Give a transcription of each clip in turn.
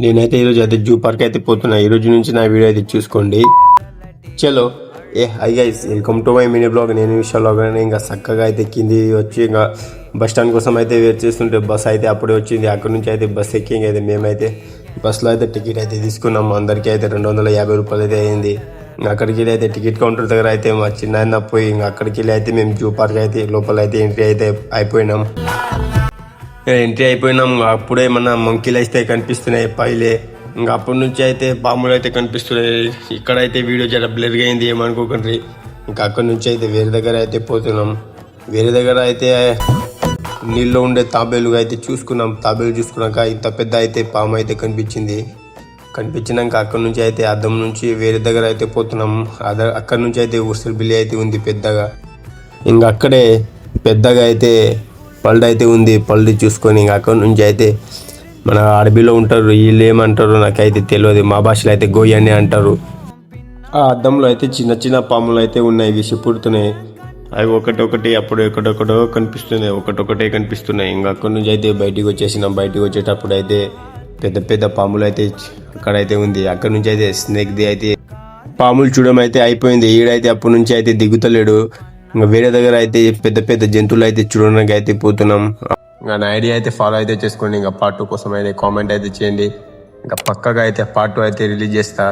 నేనైతే ఈరోజు అయితే జూ పార్క్ అయితే పోతున్నా. ఈ రోజు నుంచి నా వీడియో అయితే చూసుకోండి. చలో hi guys, welcome to my mini blog. నేను విషయాల్లో ఇంకా చక్కగా అయితే కింది వచ్చి ఇంకా బస్ స్టాండ్ కోసం అయితే వెయిట్ చేస్తుంటే బస్ అయితే అప్పుడే వచ్చింది. అక్కడ నుంచి అయితే బస్ ఎక్కింగ్ అయితే మేమైతే బస్సులో అయితే టికెట్ అయితే తీసుకున్నాం. అందరికీ అయితే 250 రూపాయలు అయితే అయింది. అక్కడికి వెళ్ళి అయితే టికెట్ కౌంటర్ దగ్గర అయితే మా చిన్న పోయి ఇంకా అక్కడికి వెళ్ళి అయితే మేము జూ పార్క్ అయితే లోపల అయితే ఎంట్రీ అయితే అయిపోయినాం. అప్పుడే మన మంకీలు అయితే కనిపిస్తున్నాయి పైలే. ఇంకా అప్పటి నుంచి అయితే పాములు అయితే కనిపిస్తున్నాయి. ఇక్కడైతే వీడియో చాలా బ్లర్గా అయింది, ఏమనుకోకండి. ఇంకా అక్కడి నుంచి అయితే వేరే దగ్గర అయితే పోతున్నాం. వేరే దగ్గర అయితే నీళ్ళు ఉండే తాబేలుగా అయితే చూసుకున్నాం. తాబేలు చూసుకున్నాక ఇంత పెద్ద అయితే పాము అయితే కనిపించినాక అక్కడి నుంచి అయితే అద్దం నుంచి వేరే దగ్గర అయితే పోతున్నాం. అక్కడి నుంచి అయితే ఉసిరి బిల్లి అయితే ఉంది పెద్దగా. ఇంకా అక్కడే పెద్దగా అయితే పళ్ళు అయితే ఉంది. పళ్ళు చూసుకొని ఇంకా అక్కడి నుంచి అయితే మన అడవిలో ఉంటారు, వీళ్ళు ఏమంటారు నాకైతే తెలియదు. మా భాషలో అయితే గొయ్యి అని అంటారు. ఆ అద్దంలో అయితే చిన్న చిన్న పాములు అయితే ఉన్నాయి, విసి పుడుతున్నాయి. అవి ఒకటొకటి అప్పుడు ఒకటొకటో కనిపిస్తున్నాయి. ఇంకా అక్కడి నుంచి అయితే బయటికి వచ్చేసినాం. బయటికి వచ్చేటప్పుడు అయితే పెద్ద పెద్ద పాములు అయితే అక్కడైతే ఉంది. అక్కడి నుంచి అయితే స్నేక్ది అయితే పాములు చూడడం అయితే అయిపోయింది. ఈడైతే అప్పటి నుంచి అయితే దిగుతలేడు. ఇంకా వేరే దగ్గర అయితే పెద్ద పెద్ద జంతువులు అయితే చూడడానికి అయితే పోతున్నాం. ఇంకా నా ఐడియా అయితే ఫాలో అయితే చేసుకోండి. ఇంకా పార్ట్ 2 కోసం అయితే కామెంట్ అయితే చేయండి. ఇంకా పక్కగా అయితే పార్ట్ 2 అయితే రిలీజ్ చేస్తా.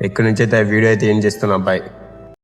ఎక్కడి నుంచి అయితే వీడియో అయితే ఏం చేస్తున్నా. బాయ్.